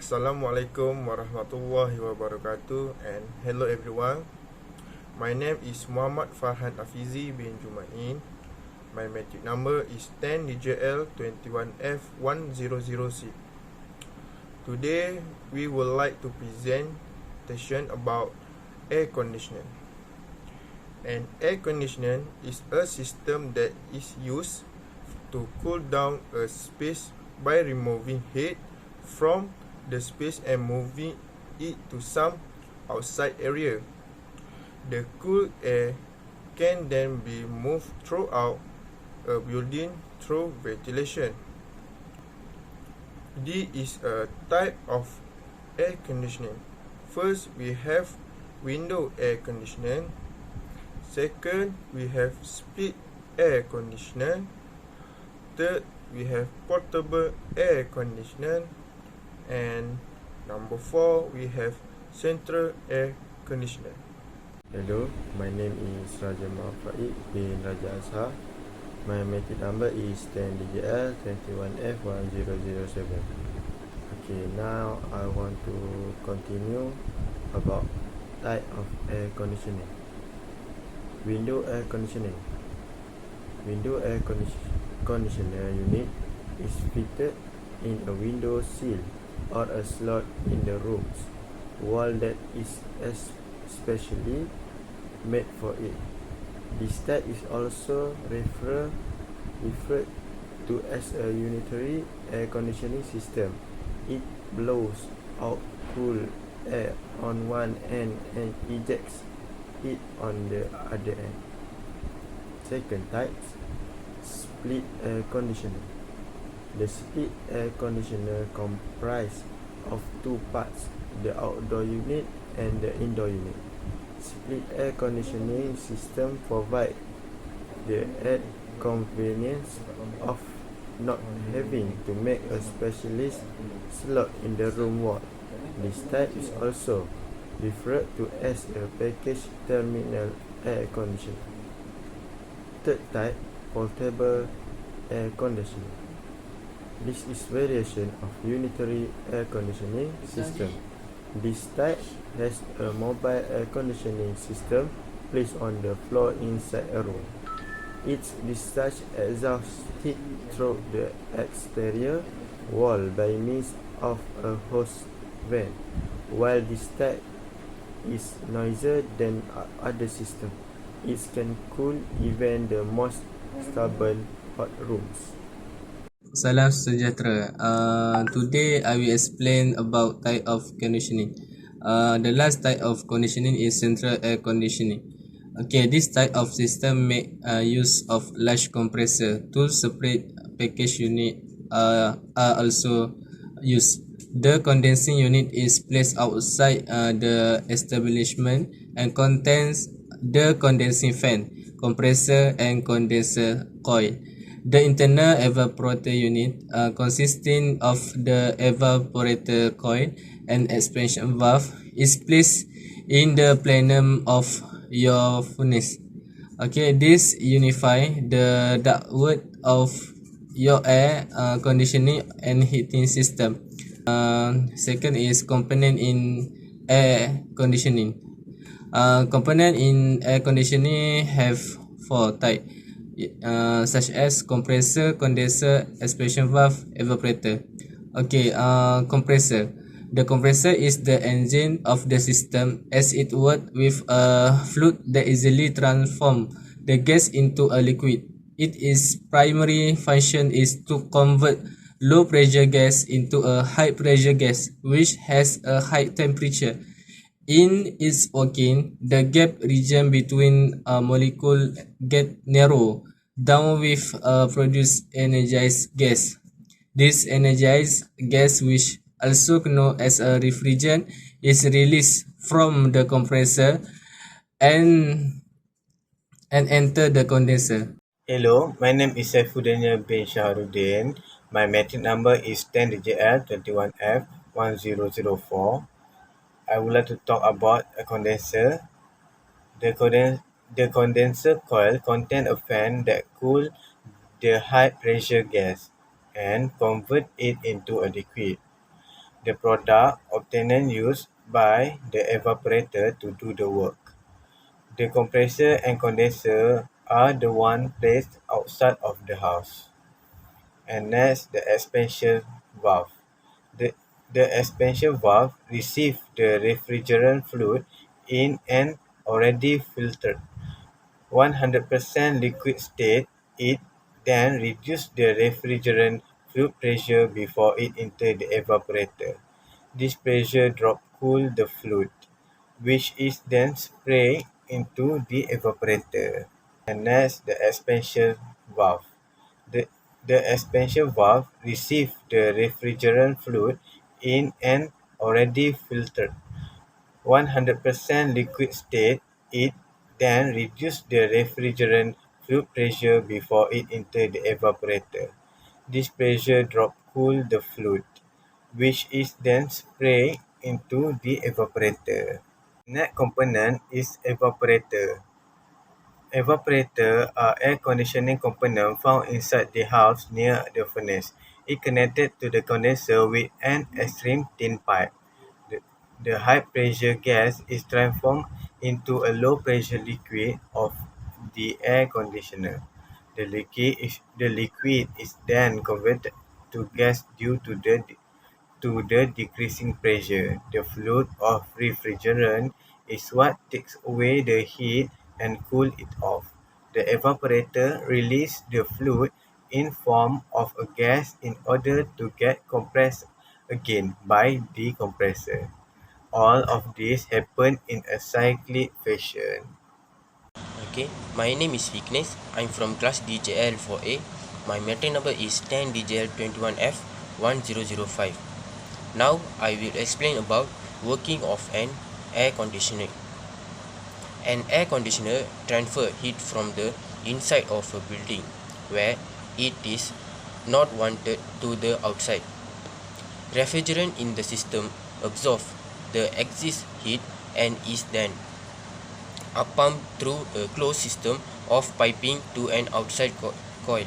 Assalamualaikum warahmatullahi wabarakatuh, and hello everyone. My name is Muhammad Farhan Afizi bin Jumain. My metric number is 10 Djl30022. Today we would like to presentation about air conditioning. An air conditioner is a system that is used to cool down a space by removing heat from the space and moving it to some outside area. The cool air can then be moved throughout a building through ventilation. This is a type of air conditioning. First, we have window air conditioning. Second, we have split air conditioner. Third, we have portable air conditioner. And number 4, we have central air conditioner. Hello, my name is Raja Faik bin Raja Azhar. My metric number is 10 Djl30022. Okay, now I want to continue about type of air conditioning. Window air conditioning. Window air conditioner unit is fitted in a window sill or a slot in the room's wall that is especially made for it. This type is also referred to as a unitary air conditioning system. It blows out cool air on one end and ejects it on the other end. Second type, split air conditioner. The split air conditioner comprises of two parts, the outdoor unit and the indoor unit. Split air conditioning system provide the added convenience of not having to make a specialist slot in the room wall. This type is also referred to as a package terminal air conditioner. Third type, portable air conditioner. This is variation of unitary air conditioning system. This type has a mobile air conditioning system placed on the floor inside a room. It discharges exhaust heat through the exterior wall by means of a hose vent. While this type is noisier than other systems, it can cool even the most stubborn hot rooms. Salam sejahtera. Today I will explain about type of conditioning. The last type of conditioning is central air conditioning. Okay, this type of system make use of large compressor. Two separate package unit are also used. The condensing unit is placed outside the establishment and contains the condensing fan, compressor and condenser coil. The internal evaporator unit consisting of the evaporator coil and expansion valve is placed in the plenum of your furnace. Okay, this unify the ductwork of your air conditioning and heating system. Second is component in air conditioning. Component in air conditioning have 4 types. Such as compressor, condenser, expansion valve, evaporator. Okay, compressor. The compressor is the engine of the system as it works with a fluid that easily transforms the gas into a liquid. Its primary function is to convert low pressure gas into a high pressure gas which has a high temperature. In its working, the gap region between molecules get narrow down with produce energized gas. This energized gas, which also known as a refrigerant, is released from the compressor and enter the condenser. Hello, my name is Saifuddin bin Shahrudin. My metric number is 10Djl21F1004. I would like to talk about a condenser. The condenser coil contains a fan that cools the high pressure gas and convert it into a liquid. the product obtained and used by the evaporator to do the work. The compressor and condenser are the one placed outside of the house. And next, the expansion valve. The, the expansion valve receives the refrigerant fluid in an already filtered 100% liquid state. It then reduces the refrigerant fluid pressure before it enters the evaporator. This pressure drop cools the fluid, which is then sprayed into the evaporator. And next, the expansion valve. The, the expansion valve receives the refrigerant fluid in an already filtered 100% liquid state. It then reduces the refrigerant fluid pressure before it enters the evaporator. This pressure drop cools the fluid, which is then sprayed into the evaporator. Next component is evaporator. Evaporator are air conditioning component found inside the house near the furnace. It connected to the condenser with an extreme thin pipe. The, the high pressure gas is transformed into a low pressure liquid of the air conditioner. The liquid is then converted to gas due to the decreasing pressure. The fluid of refrigerant is what takes away the heat and cools it off. The evaporator releases the fluid in form of a gas in order to get compressed again by the compressor. All of this happen in a cyclic fashion. Okay, my name is Vignesh. I'm from class DJL4A. My metric number is 10 DJL21F1005. Now I will explain about working of an air conditioner. An air conditioner transfers heat from the inside of a building where it is not wanted to the outside. Refrigerant in the system absorbs the excess heat and is then pumped through a closed system of piping to an outside coil.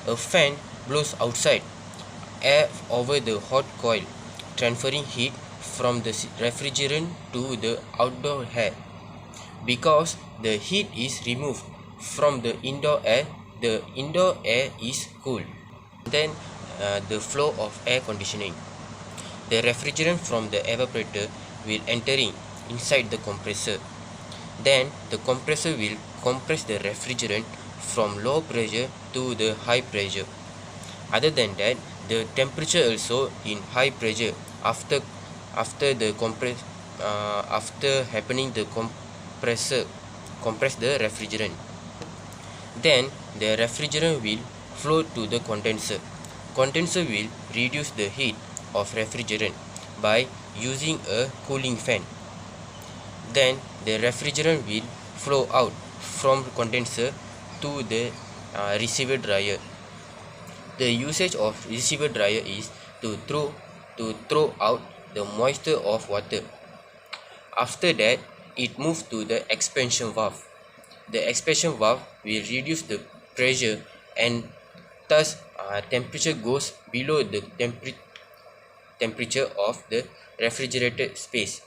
A fan blows outside air over the hot coil, transferring heat from the refrigerant to the outdoor air. Because the heat is removed from the indoor air is cool. Then the flow of air conditioning. The refrigerant from the evaporator will entering inside the compressor. Then the compressor will compress the refrigerant from low pressure to the high pressure. Other than that, the temperature also in high pressure after happening the compress the refrigerant. Then the refrigerant will flow to the condenser. Condenser will reduce the heat of refrigerant by using a cooling fan. Then the refrigerant will flow out from condenser to the receiver dryer. The usage of receiver dryer is to throw out the moisture of water. After that, it moves to the expansion valve. The expansion valve will reduce the pressure and thus temperature goes below the temperature of the refrigerated space.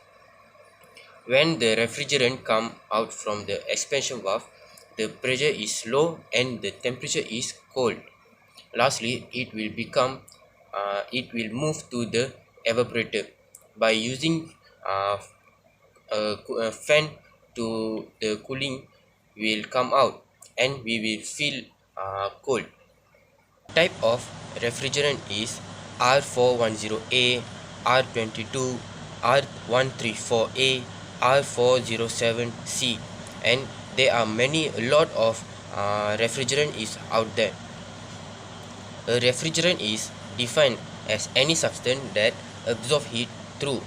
When the refrigerant comes out from the expansion valve, the pressure is low and the temperature is cold. Lastly, it will move to the evaporator. By using a fan to the cooling will come out and we will feel cold. Type of refrigerant is R410A, R22, R134A, R407C, and there are a lot of refrigerant is out there. A refrigerant is defined as any substance that absorbs heat through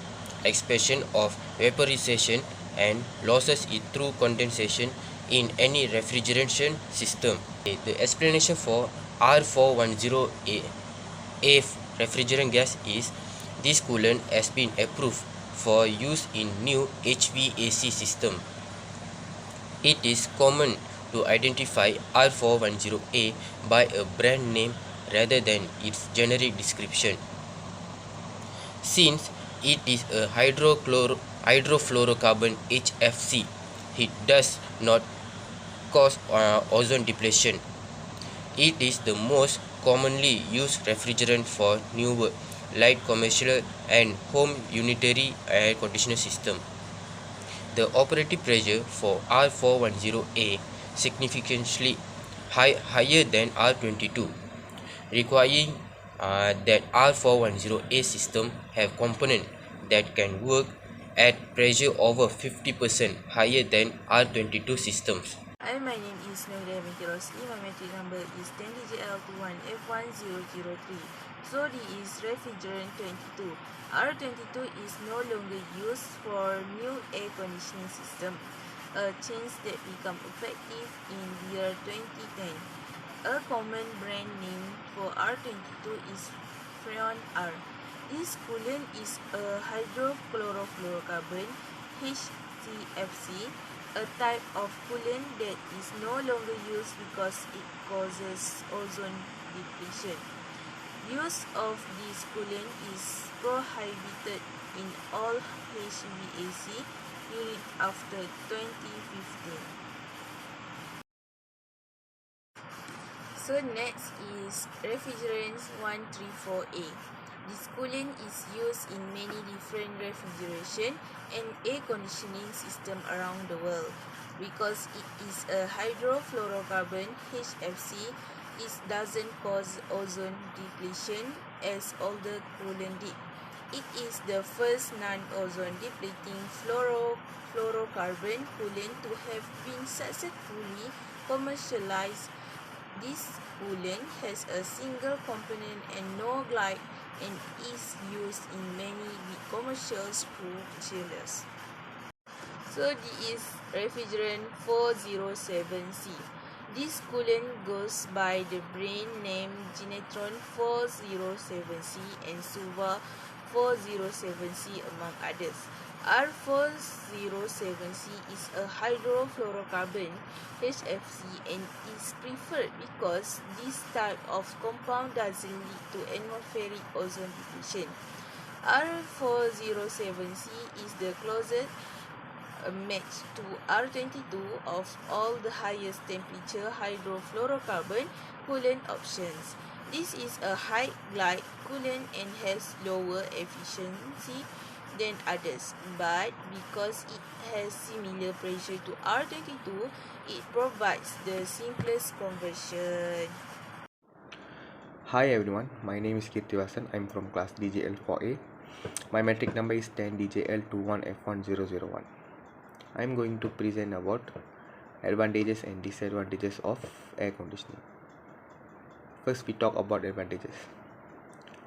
expansion of vaporization and losses it through condensation in any refrigeration system. The explanation for R410A refrigerant gas is this coolant has been approved for use in new HVAC system. It is common to identify R410A by a brand name rather than its generic description. Since it is a hydrofluorocarbon HFC, it does not cause ozone depletion. It is the most commonly used refrigerant for newer light commercial and home unitary air conditioner system. The operative pressure for R410A significantly higher than R22, requiring that R410A system have component that can work at pressure over 50% higher than R22 systems. Hi, my name is Noida Mikiroski. My metric number is 10Djl30022. So this is refrigerant 22. R22 is no longer used for new air conditioning system, a change that became effective in year 2010. A common brand name for R22 is Freon R. This coolant is a hydrochlorofluorocarbon HCFC, a type of coolant that is no longer used because it causes ozone depletion. Use of this coolant is prohibited in all HVAC units after 2015. So next is refrigerant 134A. This coolant is used in many different refrigeration and air conditioning systems around the world. Because it is a hydrofluorocarbon HFC, it doesn't cause ozone depletion as older coolant did. It is the first non-ozone depleting fluorocarbon coolant to have been successfully commercialized. This coolant has a single component and no glide and is used in many big commercial screw chillers. So this is refrigerant 407C. This coolant goes by the brand name Genetron 407C and Suva 407C among others. R407C is a hydrofluorocarbon HFC and is preferred because this type of compound doesn't lead to atmospheric ozone depletion. R407C is the closest match to R22 of all the highest temperature hydrofluorocarbon coolant options. This is a high glide coolant and has lower efficiency than others, but because it has similar pressure to R22, it provides the simplest conversion. Hi everyone, my name is Kirtivasan. I'm from class DJL4A. My metric number is 10DJL21F1001. I'm going to present about advantages and disadvantages of air conditioning. First, we talk about advantages.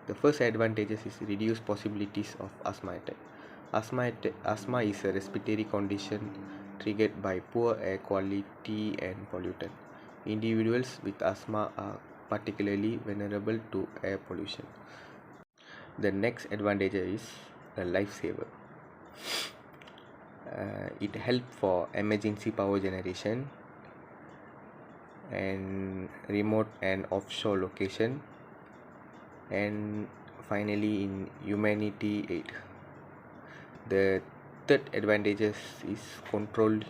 The first advantages is reduced possibilities of asthma attack. Asthma is a respiratory condition triggered by poor air quality and pollutant. Individuals with asthma are particularly vulnerable to air pollution. The next advantage is a lifesaver. It helps for emergency power generation and remote and offshore location, and finally in humanity aid. The third advantages is controlled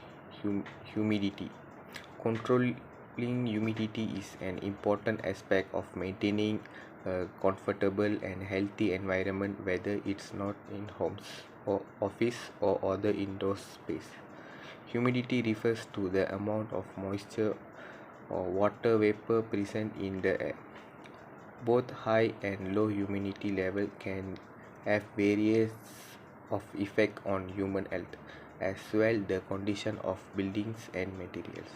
humidity. Controlling humidity is an important aspect of maintaining a comfortable and healthy environment, whether it's not in homes or office or other indoor space. Humidity refers to the amount of moisture or water vapor present in the air. Both high and low humidity level can have various of effect on human health, as well the condition of buildings and materials.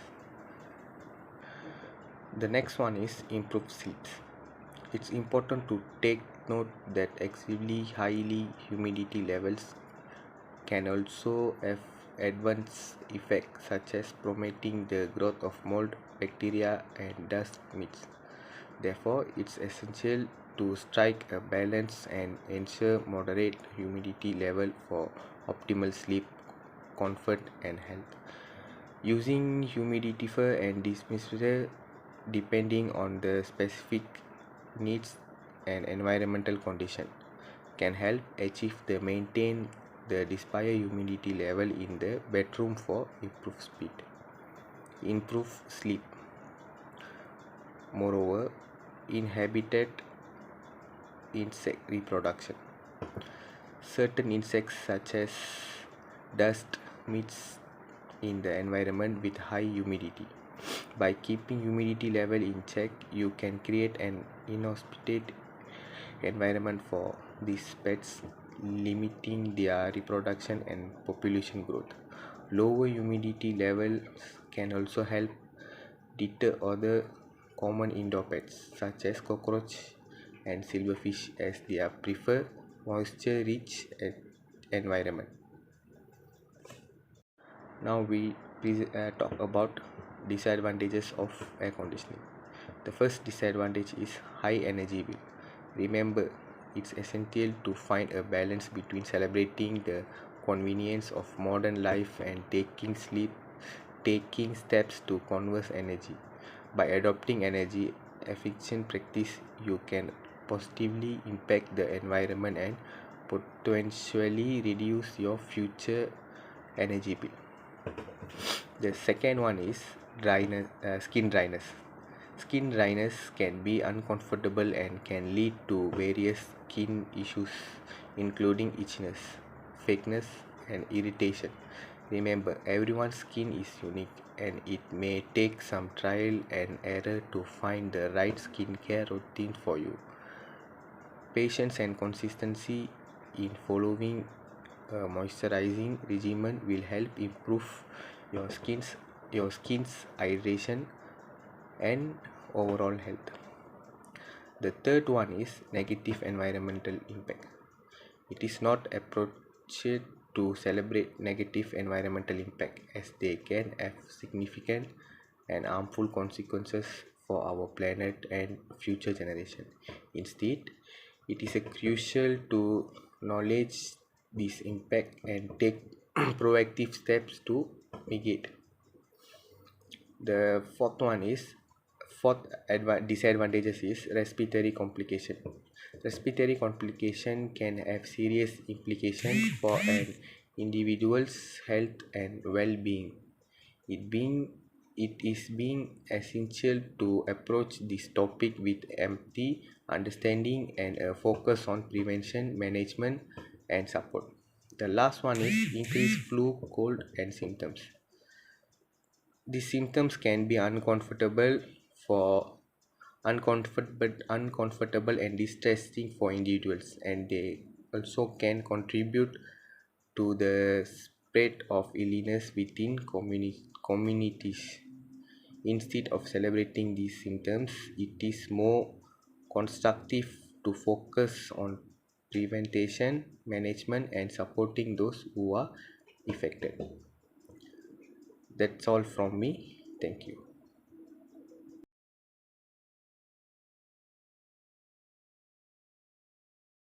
The next one is improved sleep. It's important to take note that excessively highly humidity levels can also have adverse effects such as promoting the growth of mold, bacteria and dust mites. Therefore, it's essential to strike a balance and ensure moderate humidity level for optimal sleep, comfort and health. Using humidifier and dismissiver depending on the specific needs and environmental condition can help achieve the maintain the desired humidity level in the bedroom for improved sleep. Moreover, inhabited insect reproduction. Certain insects such as dust meets in the environment with high humidity. By keeping humidity level in check, you can create an inhospitable environment for these pets, limiting their reproduction and population growth. Lower humidity levels can also help deter other common indoor pets such as cockroach and silverfish as they prefer moisture rich environment. Now we talk about disadvantages of air conditioning. The first disadvantage is high energy bill. Remember, it's essential to find a balance between celebrating the convenience of modern life and taking steps to conserve energy. By adopting energy efficient practice, you can positively impact the environment and potentially reduce your future energy bill. The second one is skin dryness. Skin dryness can be uncomfortable and can lead to various skin issues, including itchiness, fakeness, and irritation. Remember, everyone's skin is unique, and it may take some trial and error to find the right skincare routine for you. Patience and consistency in following a moisturizing regimen will help improve your skin's hydration and overall health. The third one is negative environmental impact. It is not appropriate to celebrate negative environmental impact as they can have significant and harmful consequences for our planet and future generation. Instead, it is crucial to acknowledge this impact and take proactive steps to mitigate. The fourth disadvantages is respiratory complication. Respiratory complication can have serious implications for an individual's health and well-being. It is being essential to approach this topic with empathy, understanding, and a focus on prevention, management, and support. The last one is increased flu, cold, and symptoms. These symptoms can be for uncomfortable and distressing for individuals, and they also can contribute to the spread of illness within communities. Instead of celebrating these symptoms, it is more constructive to focus on prevention, management, and supporting those who are affected. That's all from me. Thank you.